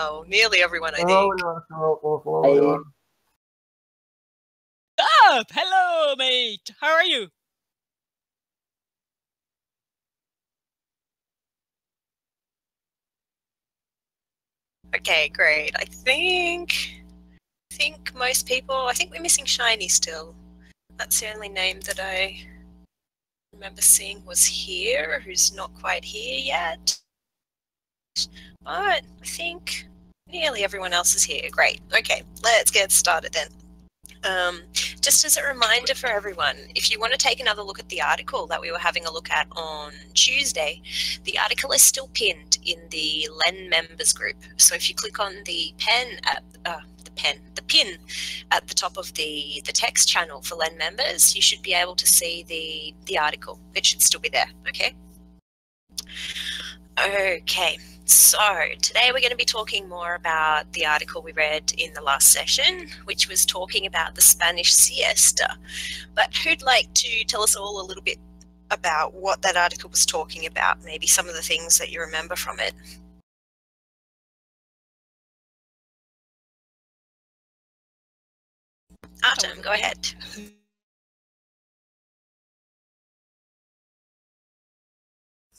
now. Nearly everyone, I Hello, think. everyone. Hello, everyone. Up! Hello, mate. How are you? Okay, great. I think most people. I think we're missing Shiny still. That's the only name that I remember seeing was here, who's not quite here yet. But I think nearly everyone else is here. Great. Okay, let's get started then. Just as a reminder for everyone, if you want to take another look at the article that we were having a look at on Tuesday, the article is still pinned in the LEN members group. So if you click on the pin at the top of the text channel for LEN members, you should be able to see the article. It should still be there. Okay. Okay, so today we're going to be talking more about the article we read in the last session, which was talking about the Spanish siesta. But who'd like to tell us all a little bit about what that article was talking about, maybe some of the things that you remember from it? Artem, go ahead.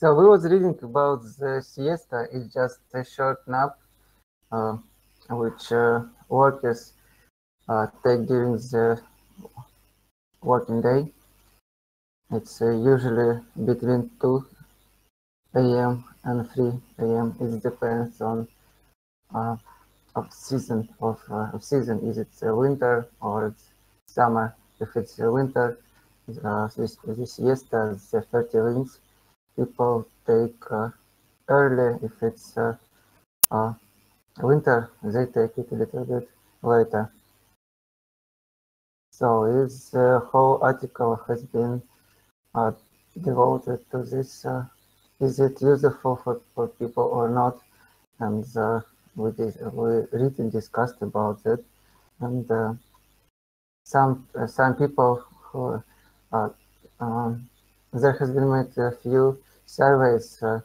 So we was reading about the siesta. It's just a short nap, which workers take during the working day. It's usually between 2 a.m. and 3 a.m. It depends on of season. Is it winter or it's summer? If it's winter, this siesta, the 30 minutes. People take early. If it's winter, they take it a little bit later. So this whole article has been devoted to this. Is it useful for people or not? And we really discussed about it. And some people who there has been made a few surveys to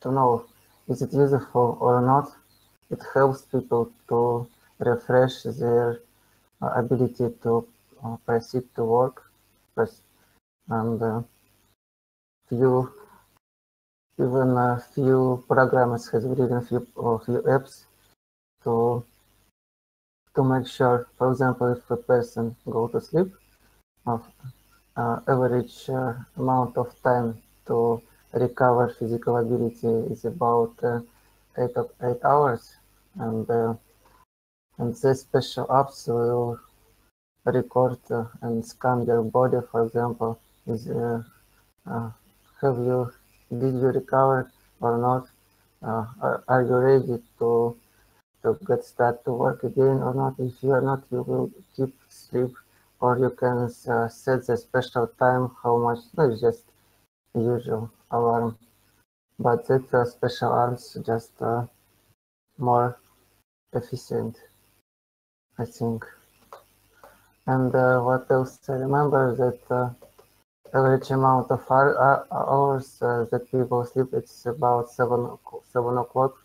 know is it useful or not. It helps people to refresh their ability to proceed to work, and few programmers has written few apps to make sure, for example, if a person go to sleep, average amount of time to recover physical ability is about 8 hours, and these special apps will record and scan your body. For example, did you recover or not? Are you ready to get started to work again or not? If you are not, you will keep sleep, or you can set the special time, how much, no, it's just usual alarm, but that special alarms just more efficient, I think. And what else? I remember that average amount of hours that people sleep, it's about 7 o'clock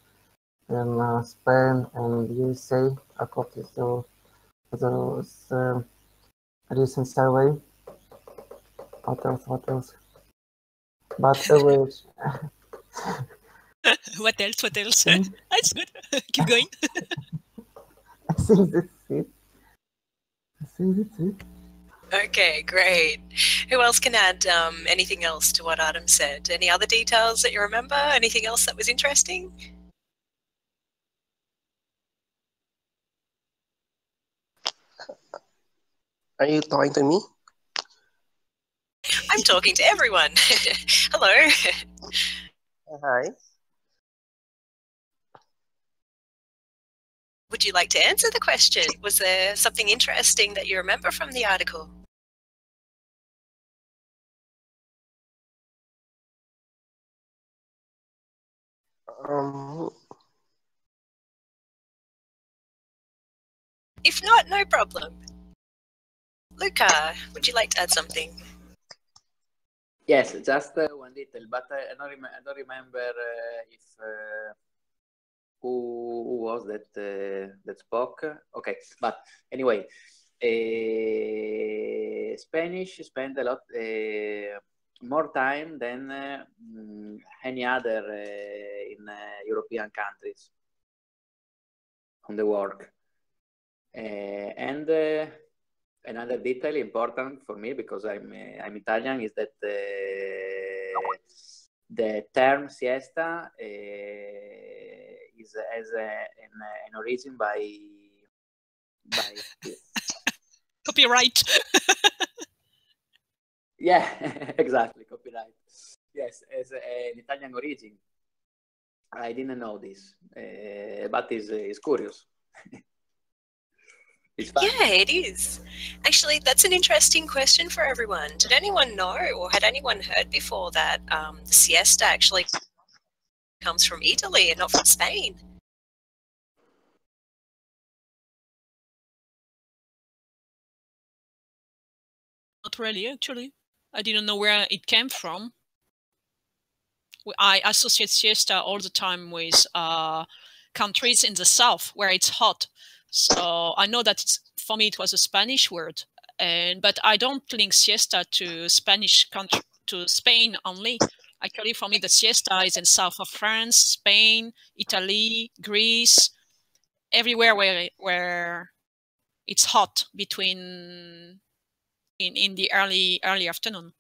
in Spain and USA, according to those recent survey. What else? But average. What else? That's good. Keep going. I think that's it. Okay, great. Who else can add anything else to what Adam said? Any other details that you remember? Anything else that was interesting? Are you talking to me? I'm talking to everyone. Hello. Hi. Would you like to answer the question? Was there something interesting that you remember from the article? If not, no problem. Luca, would you like to add something? Yes, just one little, but I don't remember if who was that that spoke. Okay, but anyway, Spanish spend a lot more time than any other in European countries on the work. And another detail important for me, because I'm Italian, is that the term siesta is as an origin by Copyright. yeah, exactly, copyright. Yes, as an Italian origin. I didn't know this, but it's curious. Yeah, it is. Actually, that's an interesting question for everyone. Did anyone know, or had anyone heard before, that the siesta actually comes from Italy and not from Spain? Not really, actually. I didn't know where it came from. I associate siesta all the time with countries in the south where it's hot. So I know that for me it was a Spanish word, but I don't link siesta to Spanish country, to Spain only. Actually, for me, the siesta is in south of France, Spain, Italy, Greece, everywhere where it's hot between in the early afternoon,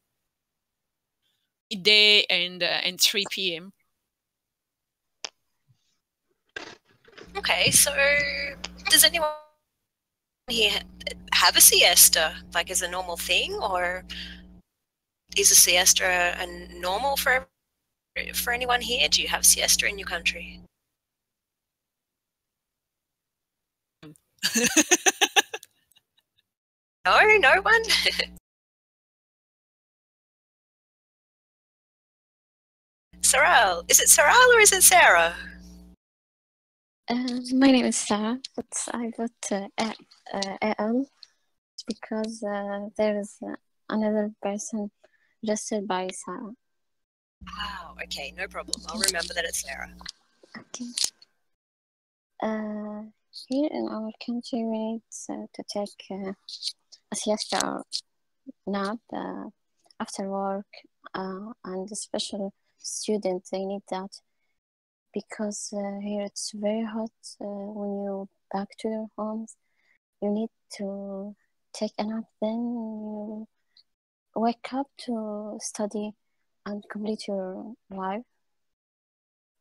midday and 3 p.m. Okay, so does anyone here have a siesta, like as a normal thing, or is a siesta a normal for anyone here? Do you have siesta in your country? No one? Saral. Is it Saral or is it Sarah? My name is Sarah, but I put AL because there is another person registered by Sarah. Wow, okay, no problem. I'll remember that it's Sarah. Okay. Here in our country, we need to take a siesta or nap after work, and especially students, they need that because here it's very hot. When you back to your homes, you need to take a nap, then you wake up to study and complete your life.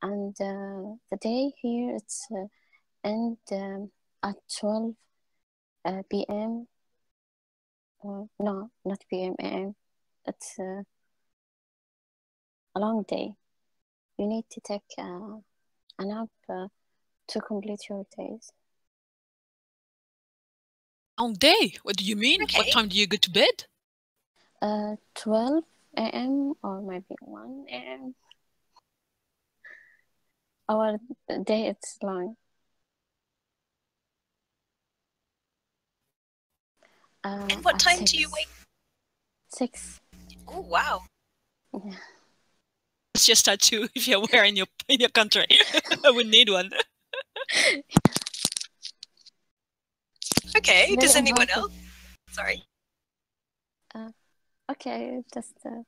And the day here, it's end at 12 p.m. or no, not p.m. a.m. It's a long day. You need to take a nap to complete your days. Long day? What do you mean? Okay. What time do you go to bed? 12 a.m. or maybe 1 a.m. Our day it's long. And what time do you wake? 6. Oh, wow. Yeah. It's just that too, if you're where in your country. I would need one. Okay, does anyone else? Sorry. Okay, just that.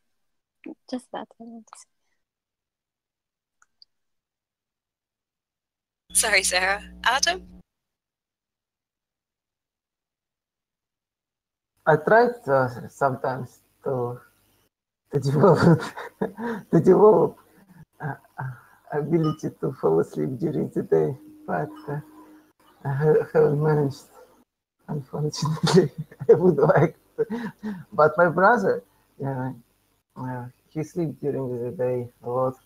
Sorry, Sarah. Adam? I tried sometimes to develop to develop ability to fall asleep during the day, but I haven't managed. Unfortunately, I would like to. But my brother, he sleeps during the day a lot,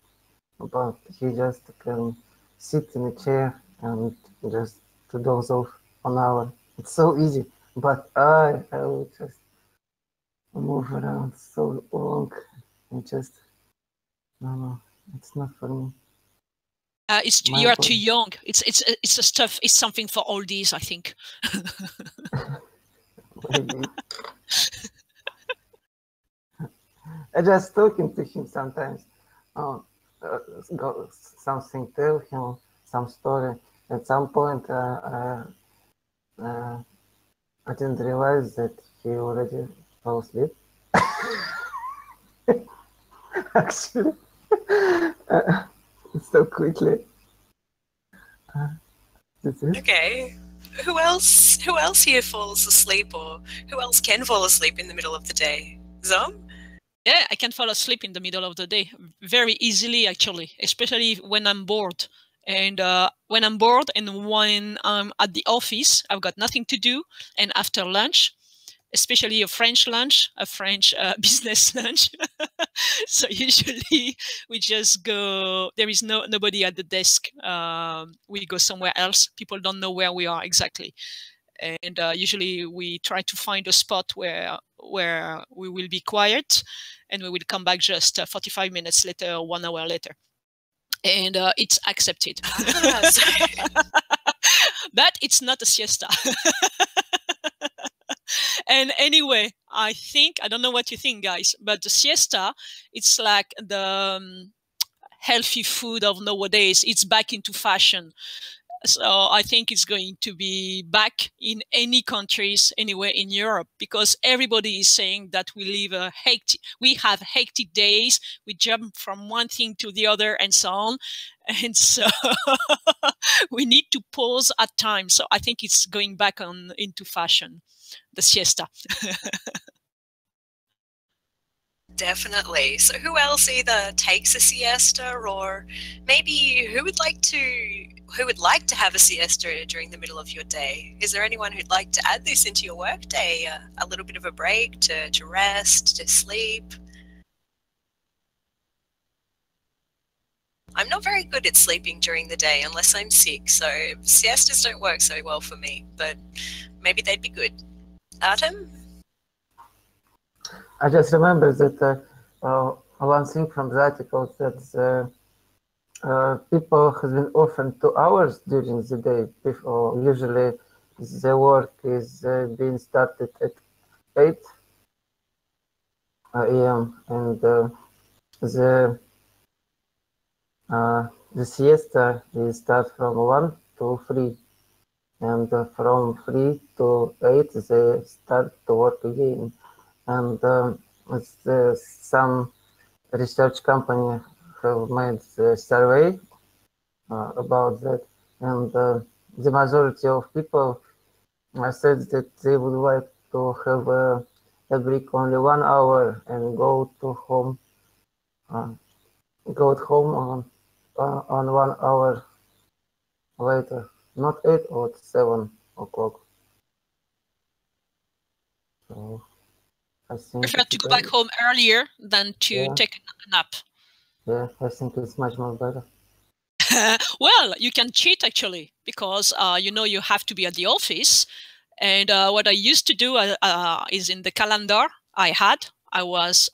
but he just can sit in a chair and just to doze off 1 hour. It's so easy, but I will just move around so long and just no, it's not for me. You are too young. It's a stuff. It's something for oldies, I think. Maybe. I just talking to him sometimes. Something, tell him some story. At some point, I didn't realize that he already fell asleep. Actually, so quickly. Okay. Who else here falls asleep, or who else can fall asleep in the middle of the day? Zom? Yeah, I can fall asleep in the middle of the day very easily, actually, especially when I'm bored. And when I'm bored and when I'm at the office, I've got nothing to do. And after lunch, especially a French lunch, a French business lunch. So usually we just go, there is nobody at the desk. We go somewhere else. People don't know where we are exactly. And usually we try to find a spot where we will be quiet, and we will come back just 45 minutes later, 1 hour later. And it's accepted. But it's not a siesta. And anyway, I don't know what you think, guys, but the siesta, it's like the healthy food of nowadays. It's back into fashion. So I think it's going to be back in any countries, anywhere in Europe, because everybody is saying that we have hectic days. We jump from one thing to the other and so on. And so we need to pause at times. So I think it's going back into fashion, the siesta. Definitely. So who else either takes a siesta, or maybe who would like to have a siesta during the middle of your day? Is there anyone who'd like to add this into your work day? A little bit of a break to rest, to sleep? I'm not very good at sleeping during the day unless I'm sick, so siestas don't work so well for me, but maybe they'd be good. Artem? I just remember that one thing from the article that people have been often 2 hours during the day. Before, usually the work is being started at 8 a.m. and the siesta is start from 1 to 3, and from 3 to 8 they start to work again. And some research company have made a survey about that, and the majority of people said that they would like to have a break only 1 hour and go home on 1 hour later, not 8 or 7 o'clock. So I think Prefer to go back home earlier than to take a nap. Yeah, I think it's much more better. Well, you can cheat actually, because you have to be at the office. And what I used to do is in the calendar I was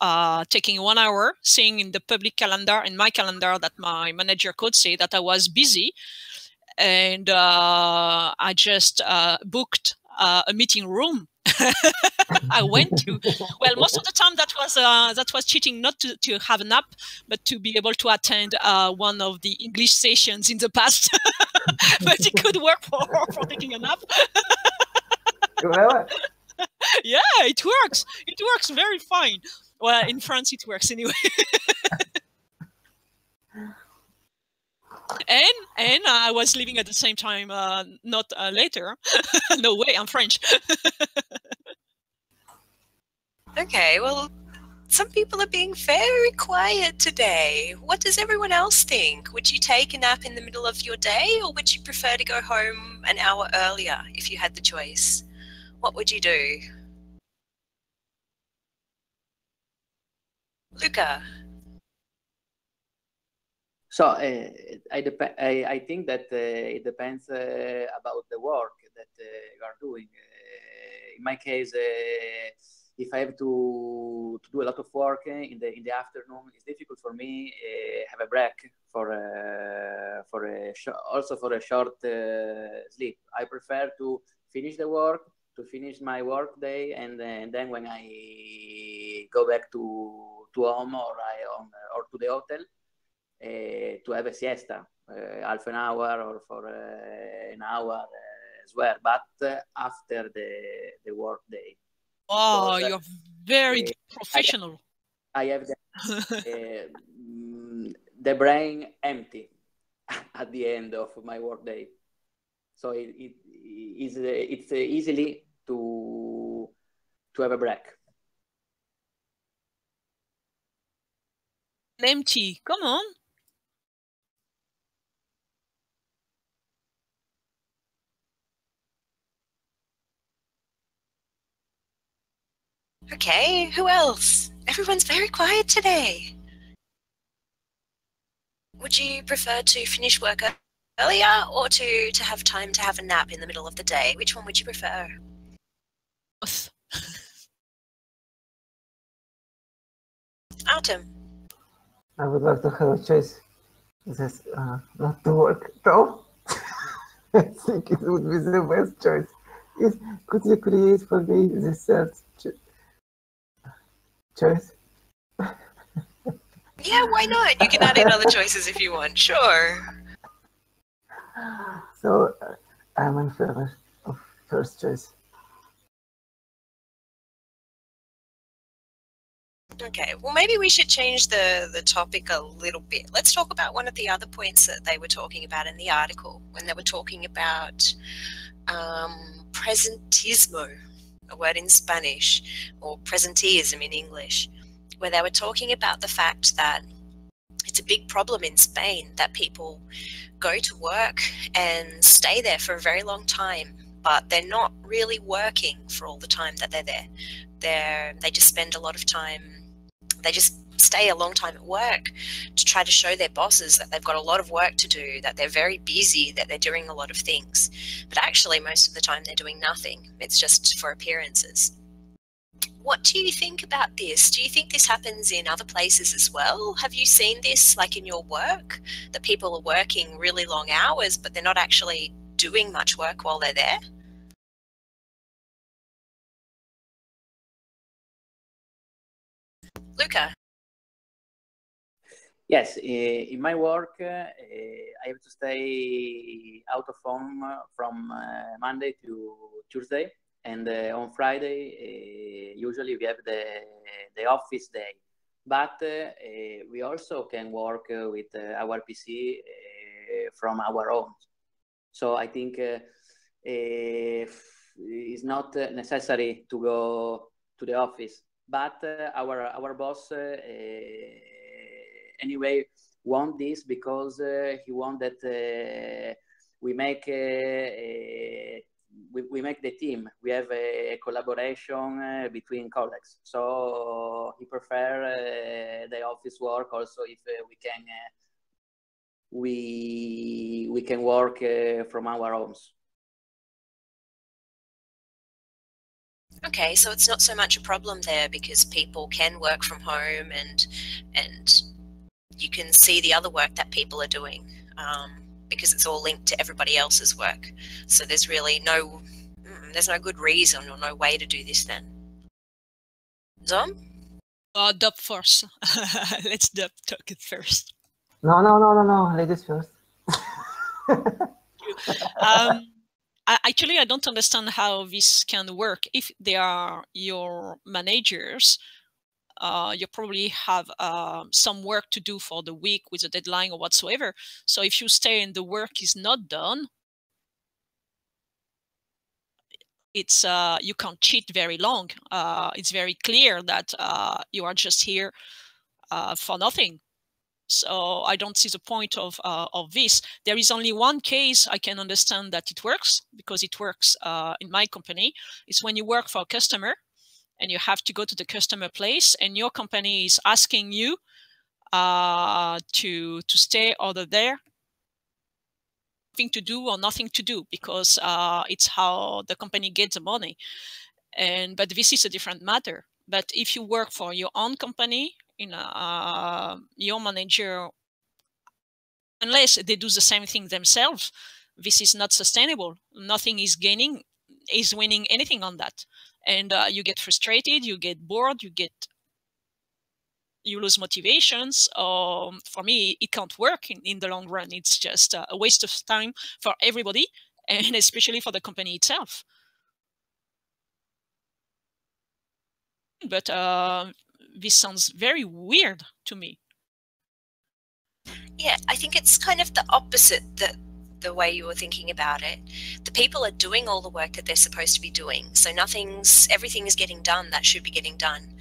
taking 1 hour, seeing in the public calendar, in my calendar, that my manager could see that I was busy. And I just booked a meeting room. I went to, well, most of the time that was cheating, not to have a nap, but to be able to attend one of the English sessions in the past. But it could work for taking a nap. Well, yeah, it works. It works very fine. Well, in France, it works anyway. And I was living at the same time, not later. No way, I'm French. Okay, well, some people are being very quiet today. What does everyone else think? Would you take a nap in the middle of your day, or would you prefer to go home an hour earlier if you had the choice? What would you do? Luca? So I think that it depends about the work that you are doing. In my case, if I have to do a lot of work in the afternoon, it's difficult for me have a break also for a short sleep. I prefer to finish the work, to finish my work day, and then when I go back to home or to the hotel to have a siesta, half an hour or for an hour as well, but after the work day. Oh, you're very professional. I have the brain empty at the end of my work day, so it's easily to have a break. Empty, come on. Okay, who else? Everyone's very quiet today. Would you prefer to finish work earlier or to have time to have a nap in the middle of the day? Which one would you prefer? Both. Autumn. I would like to have a choice. This not to work at all. I think it would be the best choice. Could you create for me the third choice? Yeah, why not? You can add in other choices if you want, sure. So I'm in favor of first choice. Okay, well, maybe we should change the topic a little bit. Let's talk about one of the other points that they were talking about in the article when they were talking about presentismo, a word in Spanish, or presenteeism in English, where they were talking about the fact that it's a big problem in Spain that people go to work and stay there for a very long time, but they're not really working for all the time that they're there. They just spend a lot of time, they just stay a long time at work to try to show their bosses that they've got a lot of work to do, that they're very busy, that they're doing a lot of things. But actually, most of the time they're doing nothing. It's just for appearances. What do you think about this? Do you think this happens in other places as well? Have you seen this like in your work, that people are working really long hours, but they're not actually doing much work while they're there? Luca? Yes, in my work, I have to stay out of home from Monday to Tuesday, and on Friday, usually we have the office day. But we also can work with our PC from our home. So I think it's not necessary to go to the office. But our boss anyway want this because he want that we make we make the team. We have a collaboration between colleagues. So he prefer the office work also if we can work from our homes. Okay, so it's not so much a problem there because people can work from home and you can see the other work that people are doing because it's all linked to everybody else's work. So there's really no good reason or no way to do this then. Zom? Dub first. Let's Dub talk it first. No. Ladies first. Actually, I don't understand how this can work. If they are your managers, you probably have some work to do for the week with a deadline or whatsoever. So if you stay and the work is not done, it's you can't cheat very long. It's very clear that you are just here for nothing. So I don't see the point of this. There is only one case I can understand that it works, because it works in my company. It's when you work for a customer and you have to go to the customer place and your company is asking you to stay over there, nothing to do or nothing to do, because it's how the company gets the money. But this is a different matter. But if you work for your own company, your manager, unless they do the same thing themselves, this is not sustainable. Nothing is winning anything on that. And you get frustrated, you get bored, you get you lose motivations. For me, it can't work in the long run. It's just a waste of time for everybody, and especially for the company itself. But this sounds very weird to me. Yeah, I think it's kind of the opposite that the way you were thinking about it. The people are doing all the work that they're supposed to be doing. So everything is getting done that should be getting done.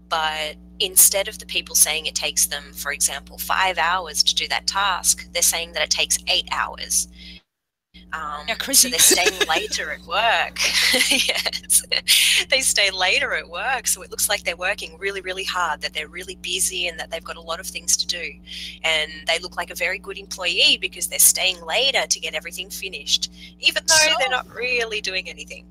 But instead of the people saying it takes them, for example, 5 hours to do that task, they're saying that it takes 8 hours. Crazy. So they're staying later at work. Yes, they stay later at work. So it looks like they're working really, really hard, that they're really busy and that they've got a lot of things to do. And they look like a very good employee because they're staying later to get everything finished, even though they're not really doing anything.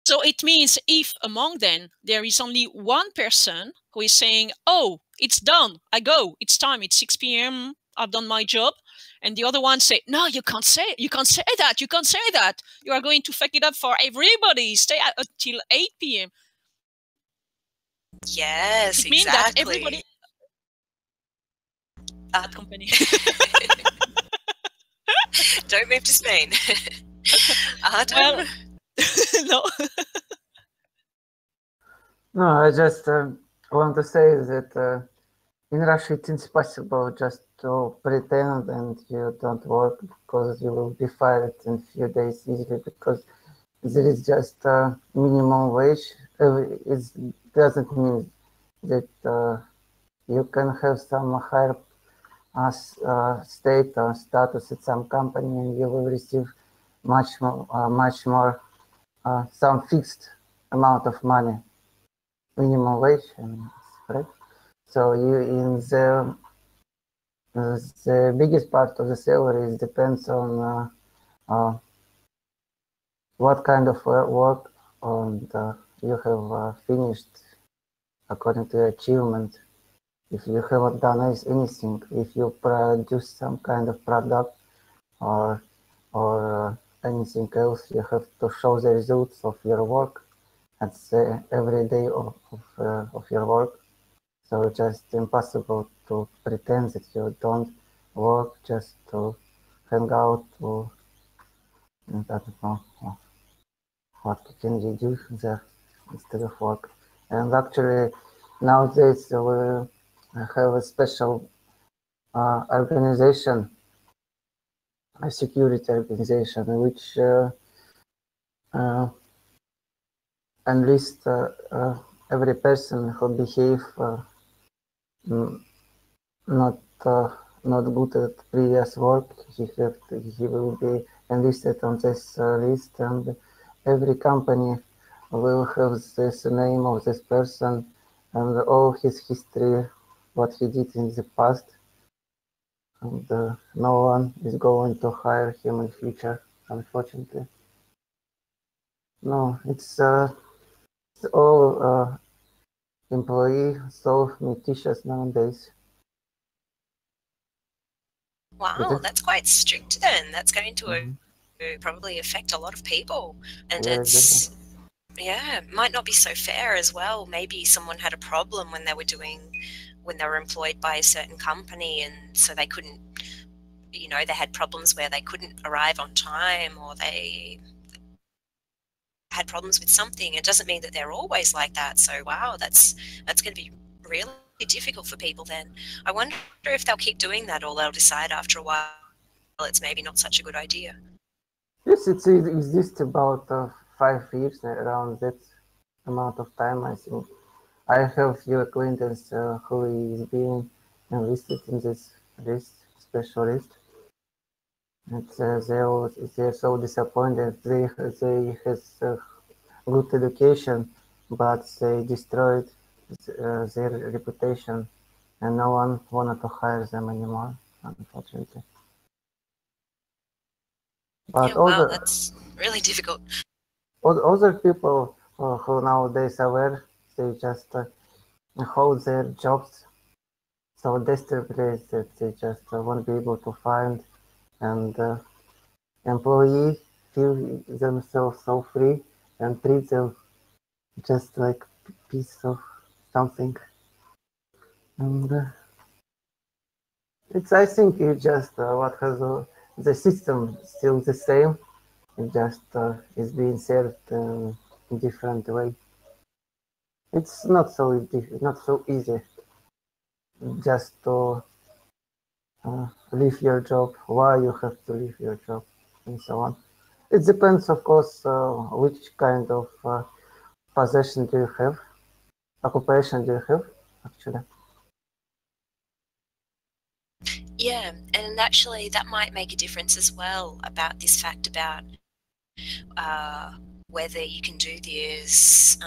So it means if among them there is only one person who is saying, oh, it's done, I go, it's time, it's 6 p.m., I've done my job, and the other one say, no, you can't say that, you are going to fuck it up for everybody, stay until 8 p.m. Yes, it means exactly. that everybody that company. Don't move to Spain. Well, no. No, I just want to say that in Russia it's impossible just to pretend and you don't work because you will be fired in a few days easily because there is just minimum wage. It doesn't mean that you can have some higher status at some company and you will receive much more some fixed amount of money, minimum wage, right? So you in the biggest part of the salary depends on what kind of work and you have finished according to your achievement. If you haven't done anything, if you produce some kind of product or anything else, you have to show the results of your work at every day of your work. So it's just impossible to pretend that you don't work just to hang out to, I don't know, what can you do there instead of work. And actually nowadays we have a special organization, a security organization, which enlist every person who behave not not good at previous work. He will be enlisted on this list, and every company will have this name of this person and all his history, what he did in the past. And no one is going to hire him in future, unfortunately. No, it's all employee so fictitious nowadays. Wow, that's quite strict then. That's going to probably affect a lot of people. And Yeah, it's, exactly. yeah, might not be so fair as well. Maybe someone had a problem when they were employed by a certain company, and so they couldn't, they had problems where they couldn't arrive on time, or they had problems with something. It doesn't mean that they're always like that. So wow, that's going to be really difficult for people then. I wonder if they'll keep doing that, or they'll decide after a while it's maybe not such a good idea. Yes, it exists about 5 years, around that amount of time, I think. I have few acquaintances who is being enlisted in this list, special list. And they're so disappointed. They has good education, but they destroyed their reputation, and no one wanted to hire them anymore, unfortunately. But Yeah, wow, that's really difficult. Other people who nowadays aware, they just hold their jobs so desperately that they just won't be able to find, and employees feel themselves so free and treat them just like a piece of something. And I think it's just what has the system still the same. It just is being served in different way. It's not so easy just to leave your job. Why you have to leave your job and so on. It depends, of course, which kind of possession do you have, occupation do you have, actually. Yeah, and actually that might make a difference as well about this fact about whether you can do this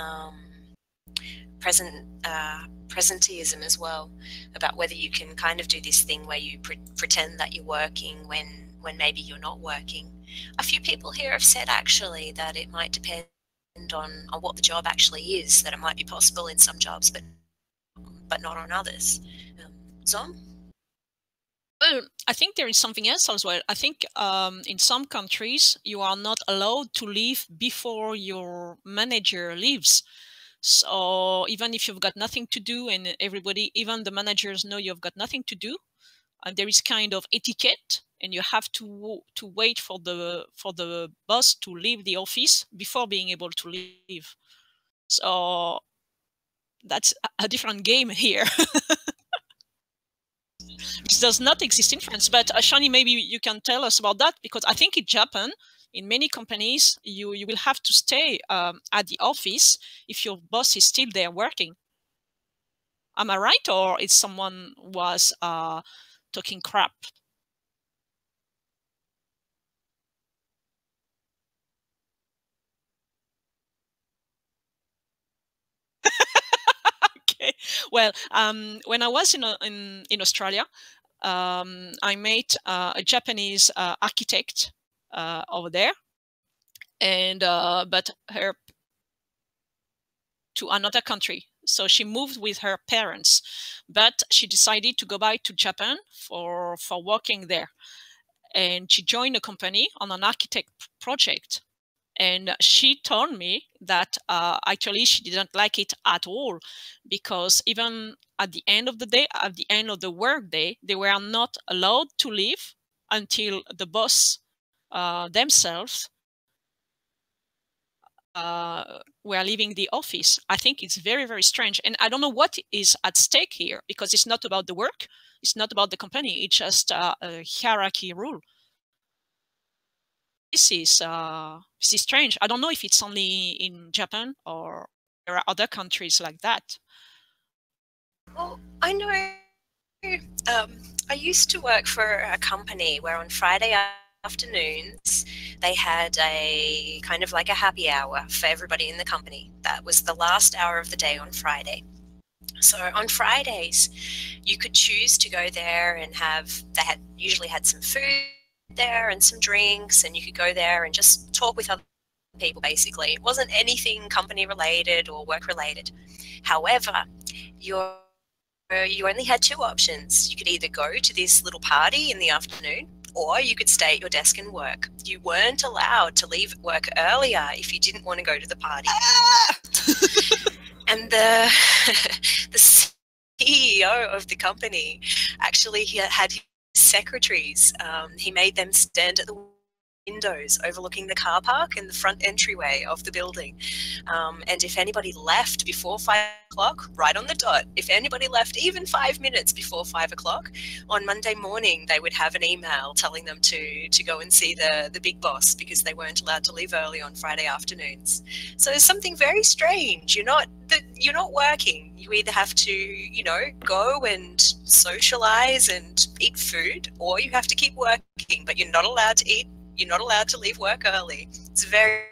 presenteeism as well, about whether you can kind of do this thing where you pretend that you're working when maybe you're not working. A few people here have said actually that it might depend on what the job actually is, that it might be possible in some jobs but not on others. Zom? Well, I think there is something else as well. I think in some countries you are not allowed to leave before your manager leaves. So even if you've got nothing to do and everybody, even the managers know you've got nothing to do, there is kind of etiquette, and you have to wait for the boss to leave the office before being able to leave. So that's a different game here. Which does not exist in France. But Shani, maybe you can tell us about that, because I think in Japan, in many companies, you will have to stay at the office if your boss is still there working. Am I right, or is someone was talking crap? Okay. Well, when I was in Australia, I met a Japanese architect over there, and but her to another country. So she moved with her parents, but she decided to go back to Japan for working there. And she joined a company on an architect project. And she told me that actually she didn't like it at all, because even at the end of the day, at the end of the work day, they were not allowed to leave until the boss themselves were leaving the office. I think it's very, very strange. And I don't know what is at stake here, because it's not about the work. It's not about the company. It's just a hierarchy rule. This is strange. I don't know if it's only in Japan or there are other countries like that. Well, I know I used to work for a company where on Friday afternoons they had a kind of like a happy hour for everybody in the company. That was the last hour of the day on Friday. So on Fridays you could choose to go there and they had usually had some food there and some drinks, and you could go there and just talk with other people. Basically, it wasn't anything company related or work related. However, you only had two options. You could either go to this little party in the afternoon, or you could stay at your desk and work. You weren't allowed to leave work earlier if you didn't want to go to the party. And the CEO of the company actually had his secretaries. He made them stand at the windows overlooking the car park and the front entryway of the building. And if anybody left before 5 o'clock, right on the dot, if anybody left even 5 minutes before 5 o'clock, on Monday morning they would have an email telling them to go and see the big boss, because they weren't allowed to leave early on Friday afternoons. So there's something very strange. You're not working. You either have to, go and socialize and eat food, or you have to keep working, but you're not allowed to eat. You're not allowed to leave work early. It's very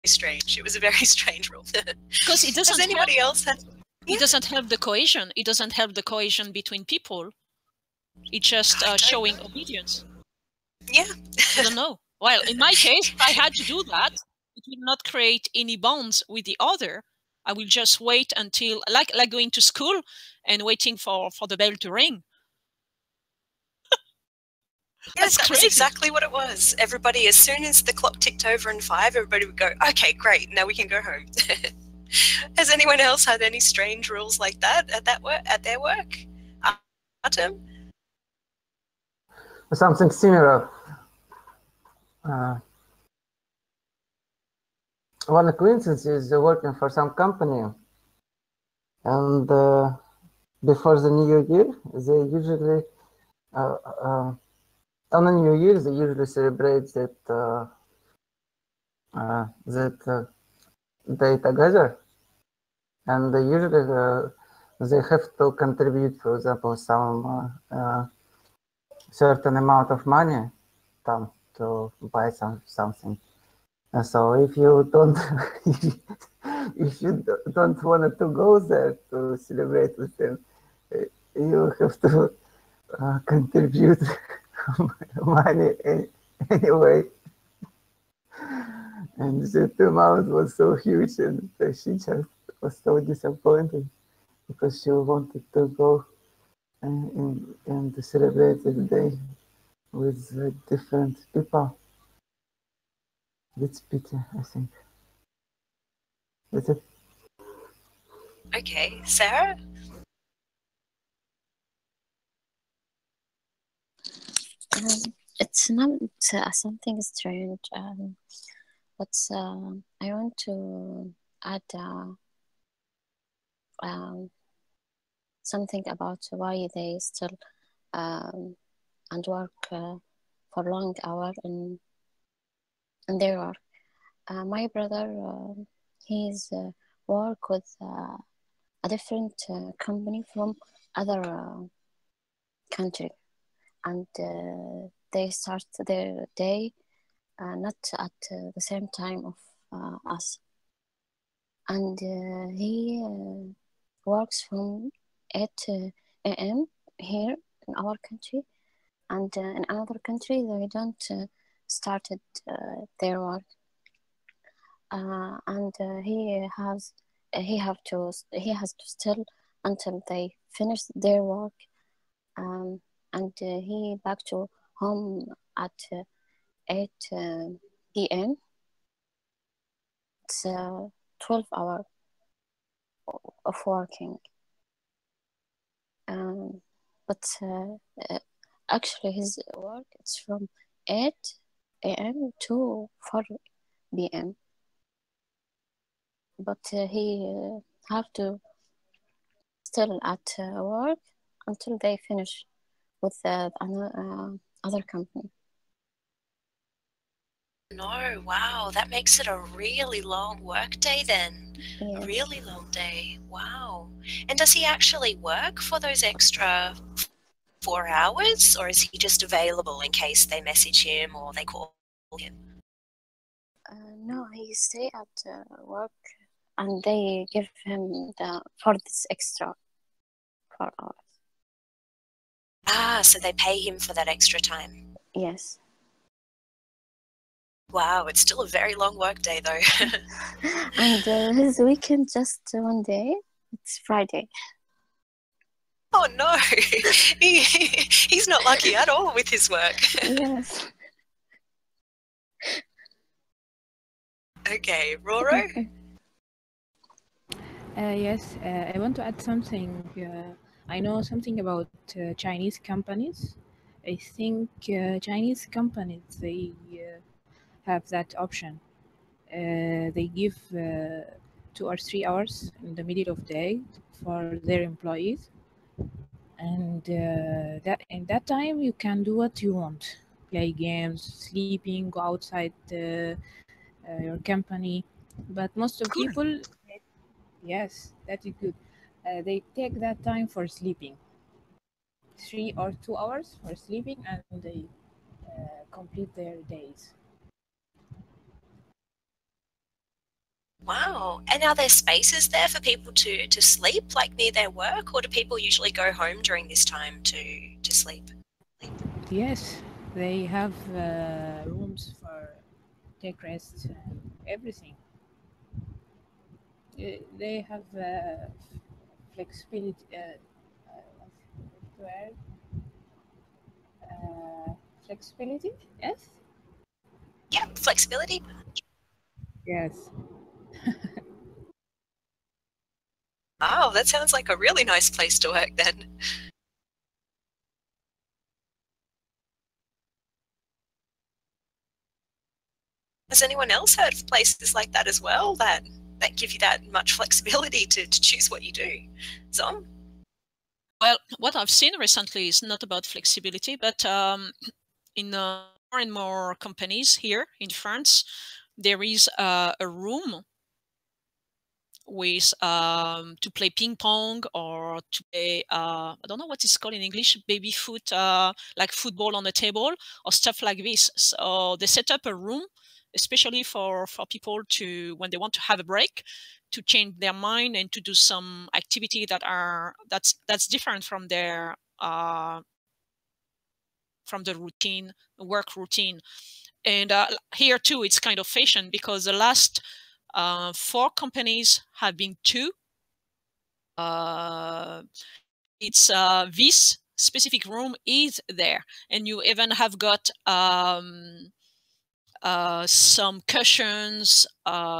strange. It was a very strange rule. Because it doesn't. Has anybody else had? It doesn't help the cohesion. It doesn't help the cohesion between people. It's just showing obedience. Yeah. I don't know. Well, in my case, if I had to do that, it will not create any bonds with the other. I will just wait until, like going to school and waiting for the bell to ring. Yes, that was exactly what it was. Everybody, as soon as the clock ticked over in 5, everybody would go, okay, great, now we can go home. Has anyone else had any strange rules like that at their work? Artem? Something similar. One acquaintance is working for some company, and before the New Year, they usually on the New Year they usually celebrate that day together, and usually they have to contribute, for example, some certain amount of money to buy something. And so if you don't if you don't want to go there to celebrate with them, you have to contribute money anyway. And the amount was so huge, and she just was so disappointed because she wanted to go and to celebrate the day with different people. That's pity, I think. That's it. Okay, Sarah? It's not something strange, but I want to add something about why they still and work for long hours in their work. My brother, he's work with a different company from other country, and they start their day not at the same time of us, and he works from 8 a.m. here in our country, and in another country they don't started their work, and he has to still until they finish their work, and he back to home at 8 p.m. It's 12 hours of working, but actually his work it's from 8 a.m. to 4 p.m. But he have to still at work until they finish with other company. No, wow, that makes it a really long work day then. Yes. A really long day. Wow. And does he actually work for those extra 4 hours, or is he just available in case they message him or they call him? No, he stay at work, and they give him for this extra 4 hours. Ah, so they pay him for that extra time. Yes. Wow, it's still a very long work day though. And his weekend just one day. It's Friday. Oh no, he's not lucky at all with his work. Yes. Okay, Roro? Yes, I want to add something. I know something about Chinese companies. I think Chinese companies they have that option. They give 2 or 3 hours in the middle of the day for their employees, and that in that time you can do what you want: play games, sleeping, go outside your company. But most of Good. people, yes, that is good. They take that time for sleeping, 3 or 2 hours for sleeping, and they complete their days. Wow. And are there spaces there for people to sleep, like near their work, or do people usually go home during this time to sleep? Yes, they have rooms for take rest and everything. They have flexibility. Where flexibility? Yes. Yeah, flexibility. Yes. Oh, that sounds like a really nice place to work then. Has anyone else heard of places like that as well that give you that much flexibility to choose what you do? Zom? Well, what I've seen recently is not about flexibility, but in more and more companies here in France, there is a room with to play ping pong or to play I don't know what it's called in English, baby foot, like football on the table or stuff like this. So they set up a room especially for people to, when they want to have a break, to change their mind and to do some activity that's different from their from the routine, work routine. And here too, it's kind of fashion, because the last 4 companies have been 2. It's this specific room is there, and you even have got some cushions,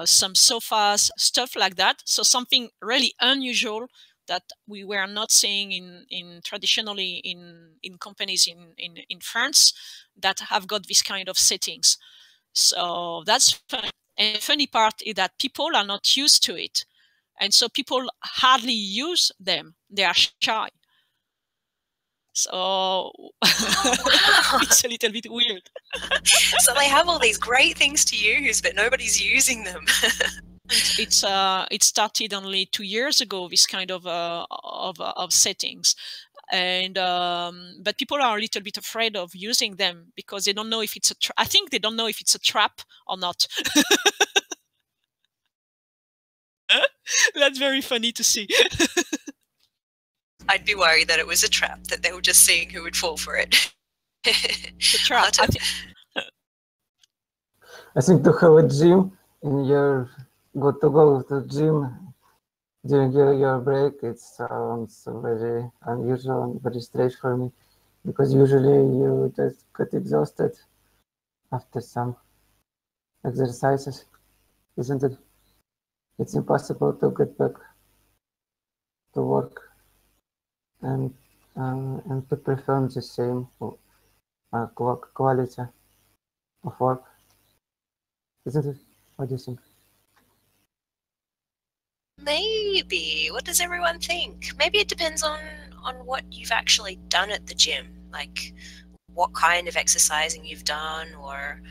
some sofas, stuff like that. So something really unusual that we were not seeing in traditionally in companies in France that have got this kind of settings. So that's fun. And the funny part is that people are not used to it. And so people hardly use them. They are shy. So Oh, wow. it's a little bit weird. So they have all these great things to use, but nobody's using them. It started only 2 years ago, this kind of settings. And but people are a little bit afraid of using them because they don't know if it's I think they don't know if it's a trap or not. That's very funny to see. I'd be worried that it was a trap, that they were just seeing who would fall for it. The trap. I think to have a gym in your go to gym during your break, it sounds very unusual and very strange for me, because usually you just get exhausted after some exercises, isn't it? It's impossible to get back to work and to perform the same quality of work, isn't it? What do you think? Maybe. What does everyone think? Maybe it depends on what you've actually done at the gym, like what kind of exercising you've done, or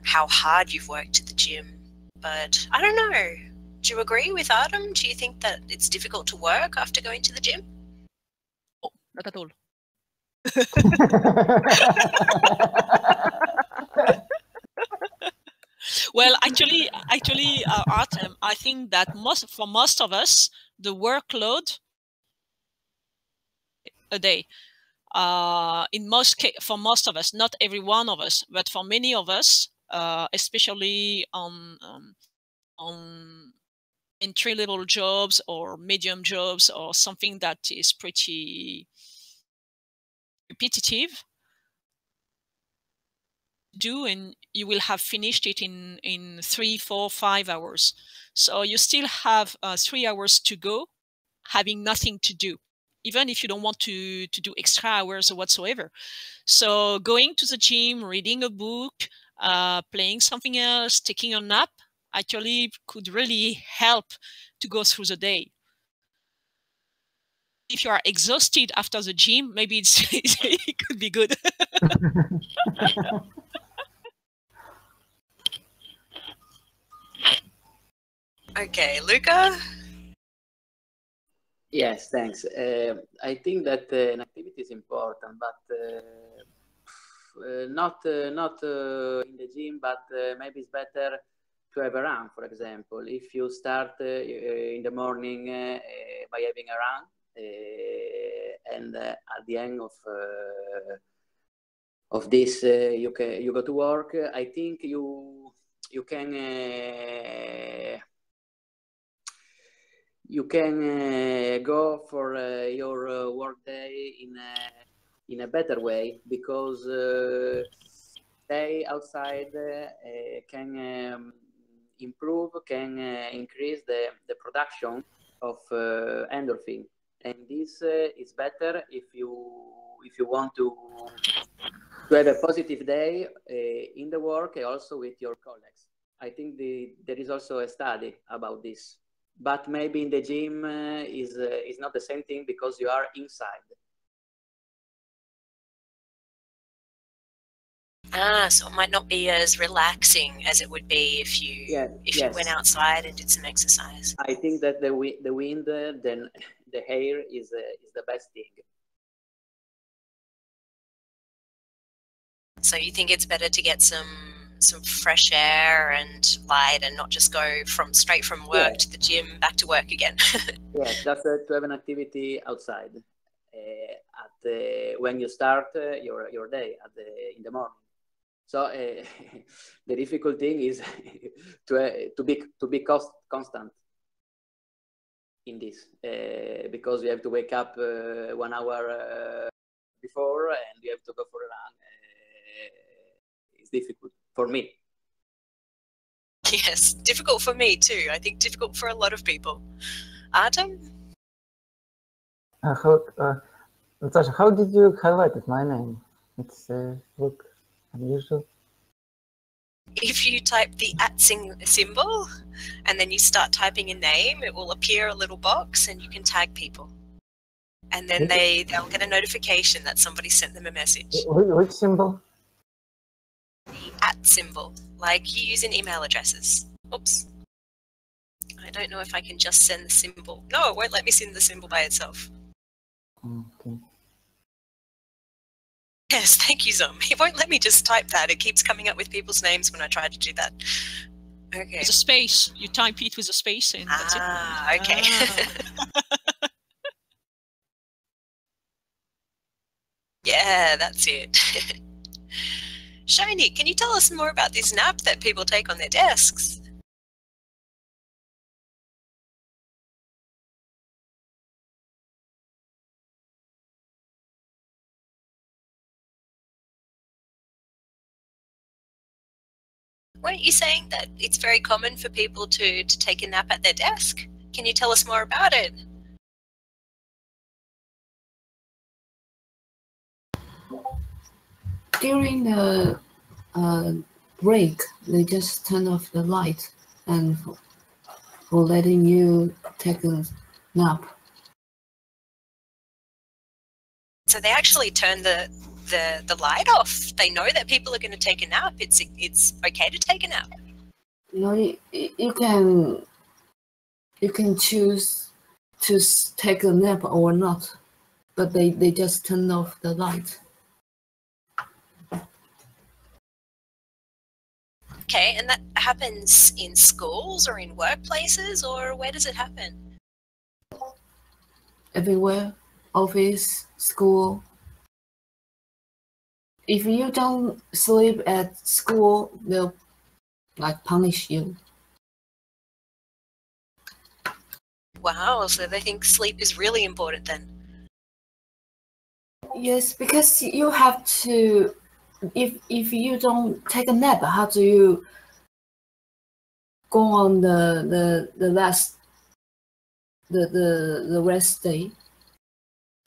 how hard you've worked at the gym. But I don't know. Do you agree with Adam? Do you think that it's difficult to work after going to the gym? Oh, not at all. Well, actually, Artem, I think that for most of us, the workload a day, for most of us, not every one of us, but for many of us, especially on entry-level jobs or medium jobs or something that is pretty repetitive, and you will have finished it in 3, 4, 5 hours. So you still have 3 hours to go, having nothing to do, even if you don't want to do extra hours or whatsoever. So going to the gym, reading a book, playing something else, taking a nap, actually could really help to go through the day. If you are exhausted after the gym, maybe it could be good. Okay, Luca? Yes, thanks. I think that an activity is important, but not in the gym, but maybe it's better to have a run, for example. If you start in the morning by having a run, and at the end of this you go to work, I think you can go for your work day in a better way, because stay outside can improve, can increase the production of endorphin, and this is better if you want to have a positive day in the work and also with your colleagues. I think there is also a study about this, but maybe in the gym is not the same thing because you are inside. So it might not be as relaxing as it would be if you you went outside and did some exercise. I think that the wind, then the air is the best thing. So you think it's better to get some fresh air and light, and not just go straight from work to the gym back to work again. Yes, just to have an activity outside when you start your day in the morning. So the difficult thing is to be constant in this because you have to wake up 1 hour before and you have to go for a run. It's difficult for me. Yes, difficult for me too. I think difficult for a lot of people. Artem? Natasha, how did you highlight my name? It's look unusual. If you type the symbol and then you start typing a name, it will appear a little box and you can tag people. And then they'll get a notification that somebody sent them a message. Which symbol? The symbol, like you use in email addresses. Oops. I don't know if I can just send the symbol. No, it won't let me send the symbol by itself. Okay. Yes, thank you, Zom. It won't let me just type that. It keeps coming up with people's names when I try to do that. Okay. There's a space. You type it with a space in. That's it. Okay. Yeah, that's it. Shiny, can you tell us more about this nap that people take on their desks? Weren't you saying that it's very common for people to take a nap at their desk? Can you tell us more about it? During the break, they just turn off the light and for letting you take a nap. So they actually turn the light off. They know that people are going to take a nap. It's okay to take a nap. You know, you can choose to take a nap or not, but they just turn off the light. Okay, and that happens in schools or in workplaces, or where does it happen? Everywhere, office, school. If you don't sleep at school, they'll punish you. Wow, so they think sleep is really important then. Yes, because you have to. If you don't take a nap, how do you go on the rest day?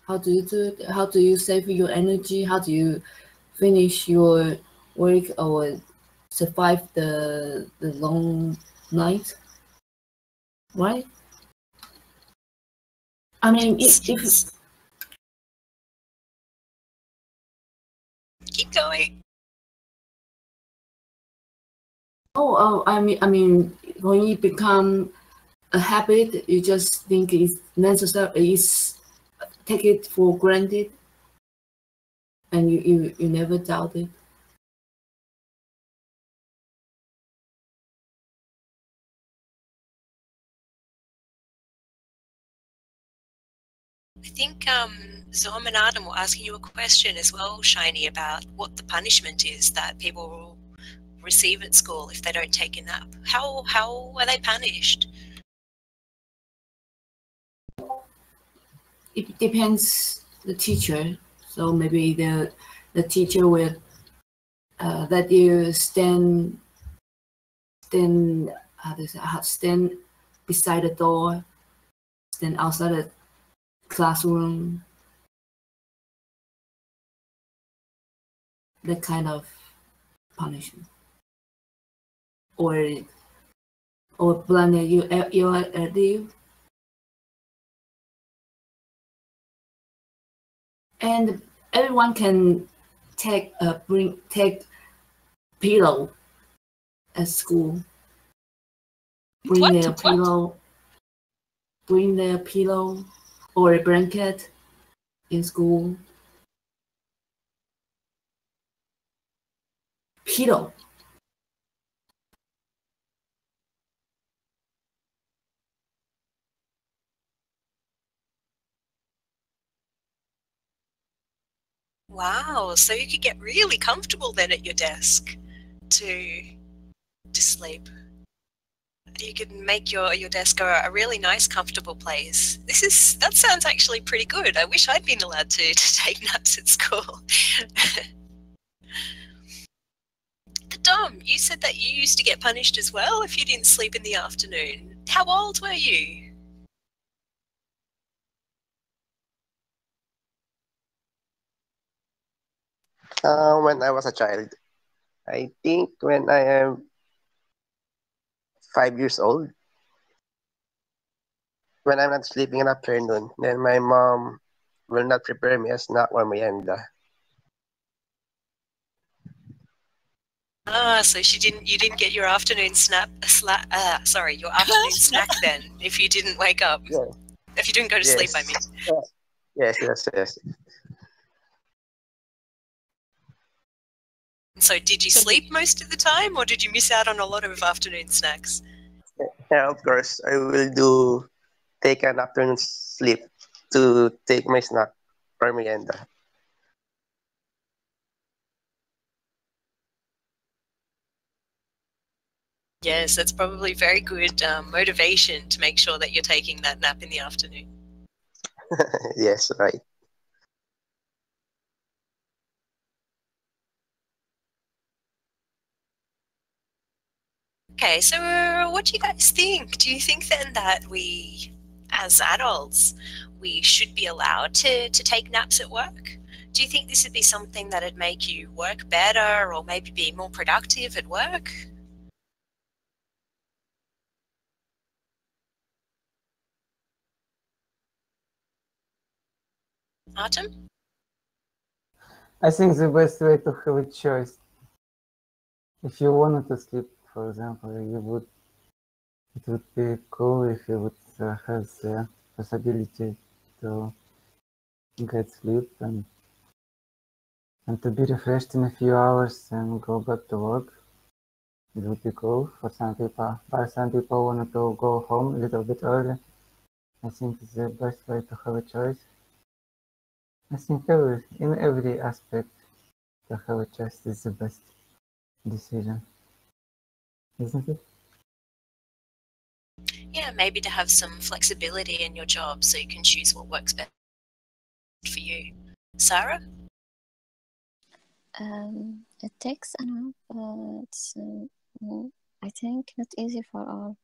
How do you do it? How do you save your energy? How do you finish your work or survive the long night? Right? I mean, if keep going. I mean, when you become a habit, you just think it's necessary. Take it for granted, and you never doubt it. I think Zom and Adam were asking you a question as well, Shiny, about what the punishment is that people will receive at school if they don't take a nap. How are they punished? It depends the teacher. So maybe the teacher will let you stand beside the door, stand outside the classroom. That kind of punishment. Or plan you do. And everyone can take pillow at school. Bring their pillow or a blanket in school. Pillow. Wow, so you could get really comfortable then at your desk to sleep. You could make your desk a really nice, comfortable place. That sounds actually pretty good. I wish I'd been allowed to take naps at school. Dom, you said that you used to get punished as well if you didn't sleep in the afternoon. How old were you? When I was a child, I think when I am 5 years old, when I'm not sleeping in the afternoon, then my mom will not prepare me a snack or merienda. So you didn't get your afternoon your afternoon snack then if you didn't wake up. Yeah. If you didn't go to sleep, I mean. Yes. So did you sleep most of the time or did you miss out on a lot of afternoon snacks? Yeah, of course. I will take an afternoon sleep to take my snack or merienda. Yes, that's probably very good motivation to make sure that you're taking that nap in the afternoon. Yes, right. Okay, so what do you guys think? Do you think then that we, as adults, we should be allowed to take naps at work? Do you think this would be something that would make you work better or maybe be more productive at work? Artem? I think the best way to have a choice. If you wanted to sleep, for example, it would be cool if you would have the possibility to get sleep and to be refreshed in a few hours and go back to work. It would be cool for some people, but some people want to go home a little bit early. I think it's the best way to have a choice. I think in every aspect to have a choice is the best decision, isn't it? Yeah, maybe to have some flexibility in your job so you can choose what works best for you. Sarah? It takes a nap. It's I think not easy for all.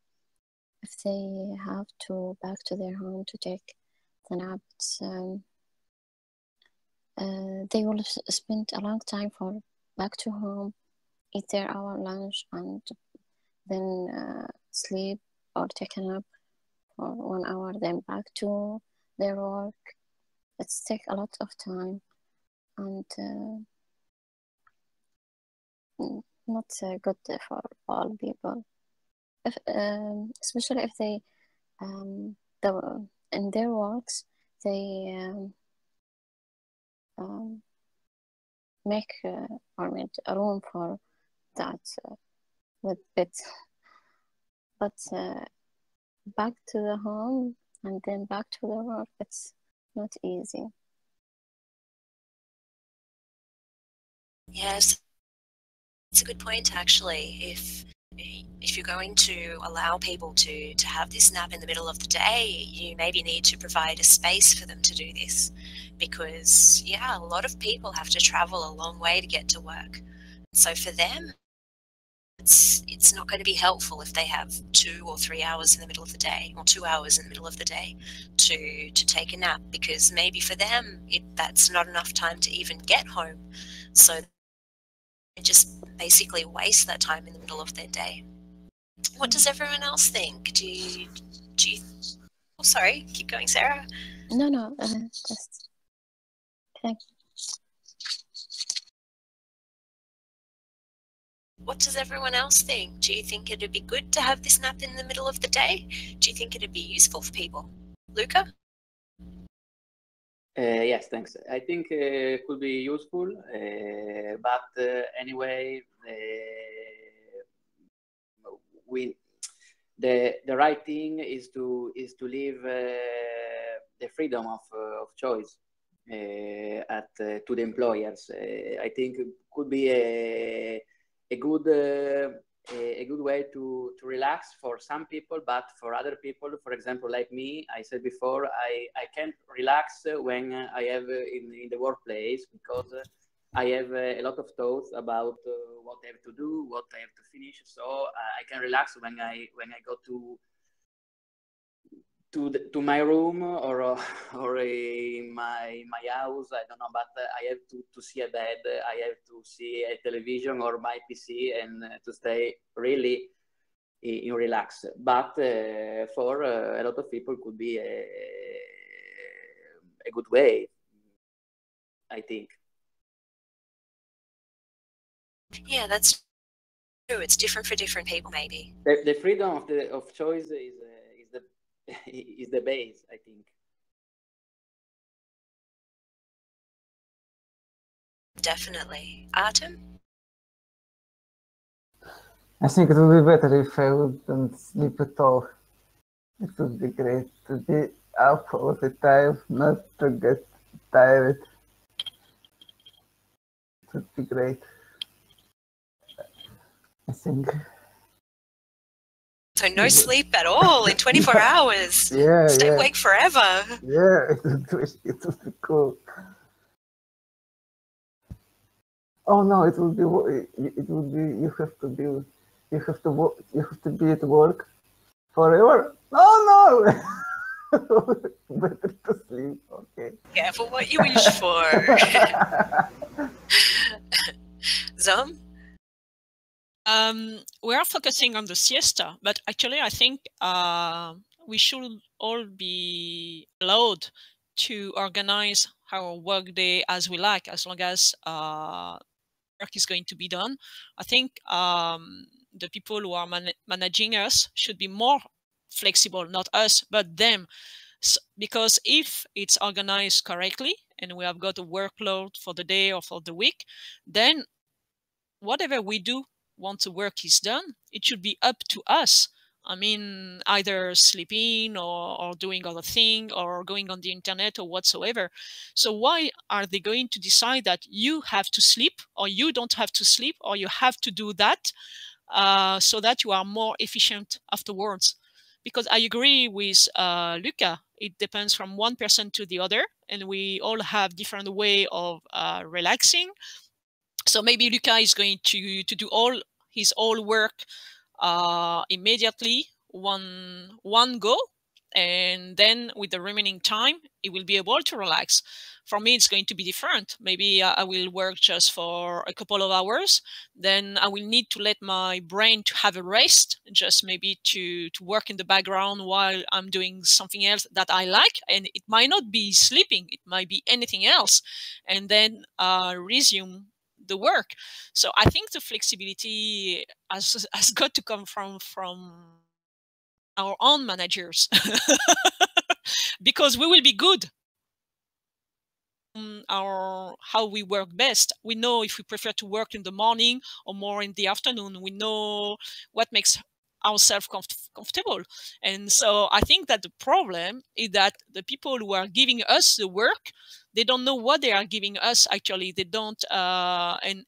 If they have to back to their home to take the nap, they will spend a long time for back to home, eat their hour lunch, and then sleep or take a nap for 1 hour, then back to their work. It's take a lot of time and not good for all people. If, especially if they in their works they make or made a room for that with beds, but back to the home and then back to the work, it's not easy. Yes, it's a good point actually. If you're going to allow people to have this nap in the middle of the day, you maybe need to provide a space for them to do this because, yeah, a lot of people have to travel a long way to get to work. So for them, it's not going to be helpful if they have 2 or 3 hours in the middle of the day, or 2 hours in the middle of the day to take a nap, because maybe for them that's not enough time to even get home. So they just basically waste that time in the middle of their day. What does everyone else think? Do you oh, sorry, keep going, Sarah. No, just thank you. What does everyone else think? Do you think it'd be good to have this nap in the middle of the day? Do you think it'd be useful for people? Luca? Yes, thanks. I think it could be useful, but anyway, we the right thing is to leave the freedom of choice to the employers. I think it could be a good way to relax for some people, but for other people, for example, like me, I said before, I can't relax when I have in the workplace, because I have a lot of thoughts about what I have to do, what I have to finish. So I can relax when I go to my room or in my house. I don't know, but I have to see a bed. I have to see a television or my PC, and to stay really in relax. But for a lot of people, could be a good way, I think. Yeah, that's true. It's different for different people, maybe. The freedom of choice is the is the base, I think. Definitely. Artem? I think it would be better if I wouldn't sleep at all. It would be great to be up all the time, not to get tired. It would be great, I think. So no sleep at all in 24 hours. Yeah, Stay yeah. awake forever. Yeah, it would be cool. Oh no, it would be you have to be at work forever. No. Better to sleep. Okay. Careful what you wish for. Zom? We are focusing on the siesta, but actually I think we should all be allowed to organize our workday as we like, as long as work is going to be done. I think the people who are managing us should be more flexible, not us, but them. So, because if it's organized correctly and we have got a workload for the day or for the week, then whatever we do once the work is done, it should be up to us. I mean, either sleeping or doing other thing or going on the internet or whatsoever. So why are they going to decide that you have to sleep or you don't have to sleep or you have to do that so that you are more efficient afterwards? Because I agree with Luca, it depends from one person to the other, and we all have different way of relaxing. So maybe Luca is going to do all his work immediately, one go, and then with the remaining time, he will be able to relax. For me, it's going to be different. Maybe I will work just for a couple of hours, then I will need to let my brain to have a rest, just maybe to work in the background while I'm doing something else that I like. And it might not be sleeping, it might be anything else, and then resume the work. So I think the flexibility has got to come from our own managers because we will be good our how we work best. We know if we prefer to work in the morning or more in the afternoon. We know what makes ourselves comfortable. And so I think that the problem is that the people who are giving us the work, they don't know what they are giving us. Actually, they don't, and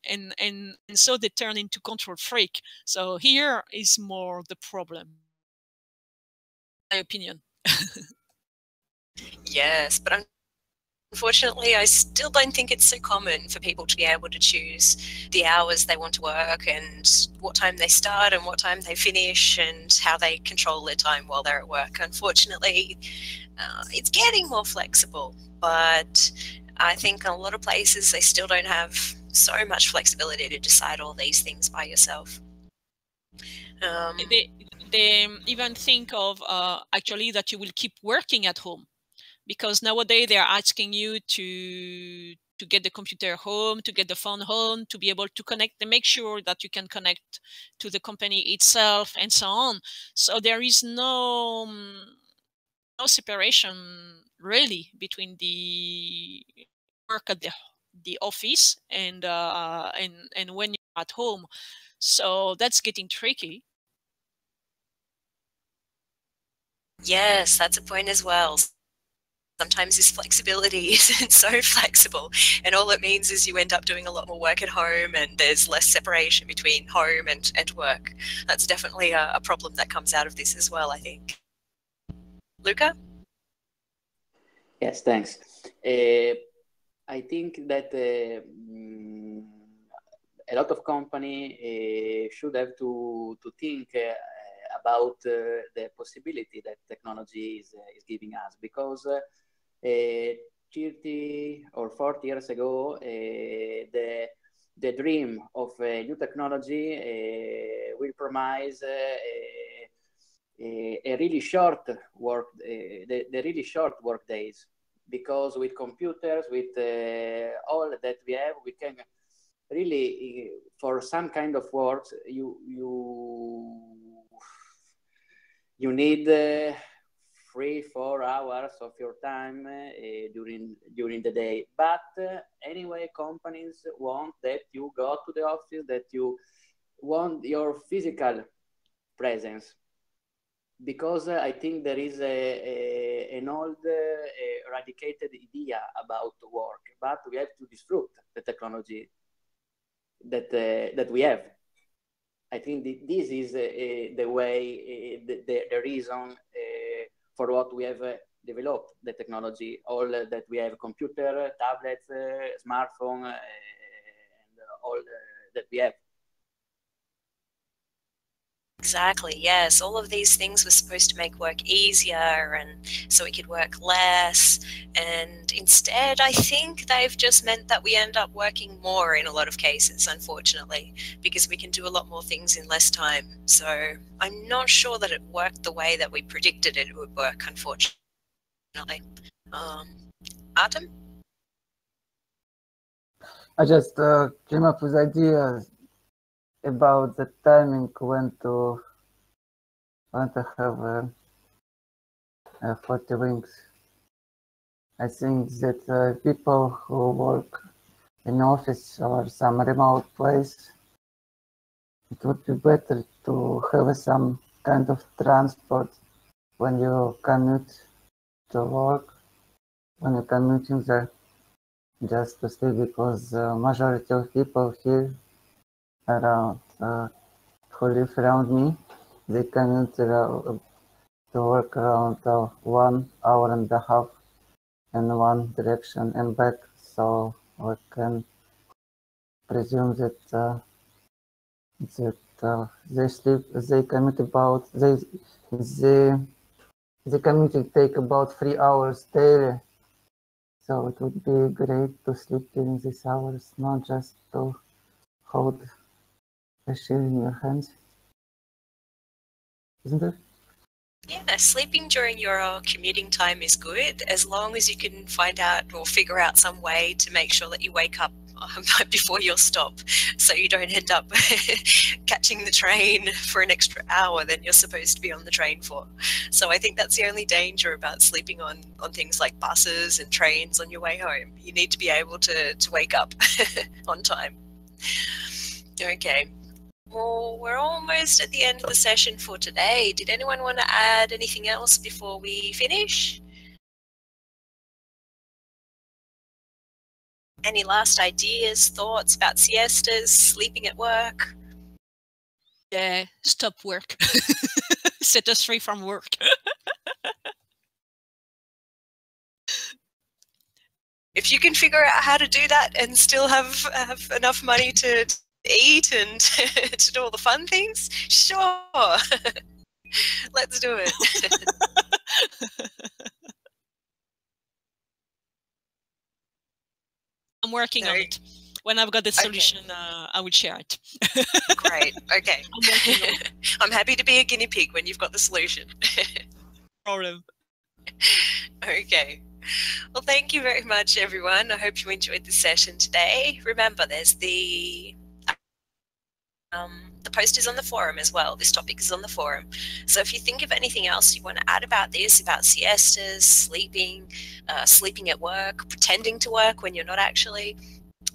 so they turn into control freak. So here is more the problem, my opinion. Yes, but Unfortunately, I still don't think it's so common for people to be able to choose the hours they want to work and what time they start and what time they finish and how they control their time while they're at work. Unfortunately, it's getting more flexible, but I think in a lot of places they still don't have so much flexibility to decide all these things by yourself. They even think of actually that you will keep working at home, because nowadays they are asking you to get the computer home, to get the phone home, to be able to connect, to make sure that you can connect to the company itself and so on. So there is no separation really between the work at the office and when you're at home. So that's getting tricky. Yes, that's a point as well. Sometimes this flexibility isn't so flexible, and all it means is you end up doing a lot more work at home and there's less separation between home and work. That's definitely a problem that comes out of this as well, I think. Luca? Yes, thanks. I think that a lot of company should have to think about the possibility that technology is giving us, because 30 or 40 years ago, the dream of new technology will promise a really short work, the really short work days, because with computers, with all that we have, we can really, for some kind of works, you need 3-4 hours of your time during the day. But anyway, companies want that you go to the office, that you want your physical presence, because I think there is an old eradicated idea about work, but we have to disrupt the technology that we have. I think this is the way, the reason for what we have developed the technology, all that we have: computer, tablets, smartphone, and all that we have. Exactly, yes. All of these things were supposed to make work easier and so we could work less. And instead, I think they've just meant that we end up working more in a lot of cases, unfortunately, because we can do a lot more things in less time. So I'm not sure that it worked the way that we predicted it would work, unfortunately. Artem? I just came up with ideas about the timing when to have 40 wings. I think that people who work in office or some remote place, it would be better to have some kind of transport when you commute to work, when you're commuting there, just to sleep, because majority of people here around who live around me, they commute to work around 1 hour and a half in one direction and back, so we can presume that they sleep, they commute about, they commute take about 3 hours daily, so it would be great to sleep during these hours, not just to hold a shield in your hands, isn't it? Yeah, sleeping during your commuting time is good, as long as you can find out or figure out some way to make sure that you wake up before your stop, so you don't end up catching the train for an extra hour than you're supposed to be on the train for. So I think that's the only danger about sleeping on things like buses and trains on your way home. You need to be able to wake up on time. Okay. Well, we're almost at the end of the session for today. Did anyone want to add anything else before we finish? Any last ideas, thoughts about siestas, sleeping at work? Yeah, stop work. Set us free from work. if you can figure out how to do that and still have enough money to eat and to do all the fun things, sure. Let's do it. I'm working on it. When I've got the solution, I will share it. Great. Okay. I'm working on it. I'm happy to be a guinea pig when you've got the solution. Problem. Okay. Well, thank you very much, everyone. I hope you enjoyed the session today. Remember, there's the post is on the forum as well. This topic is on the forum. So if you think of anything else you want to add about this, about siestas, sleeping, sleeping at work, pretending to work when you're not actually,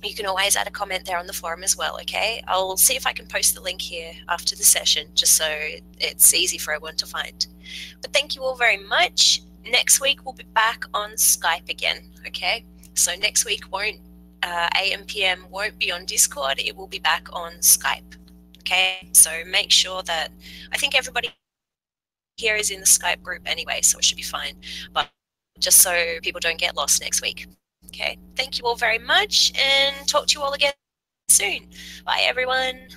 you can always add a comment there on the forum as well, okay? I'll see if I can post the link here after the session, just so it's easy for everyone to find. But thank you all very much. Next week, we'll be back on Skype again, okay? So next week AM PM won't be on Discord. It will be back on Skype, okay? So make sure that, I think everybody here is in the Skype group anyway, so it should be fine. But just so people don't get lost next week. Okay, thank you all very much and talk to you all again soon. Bye, everyone.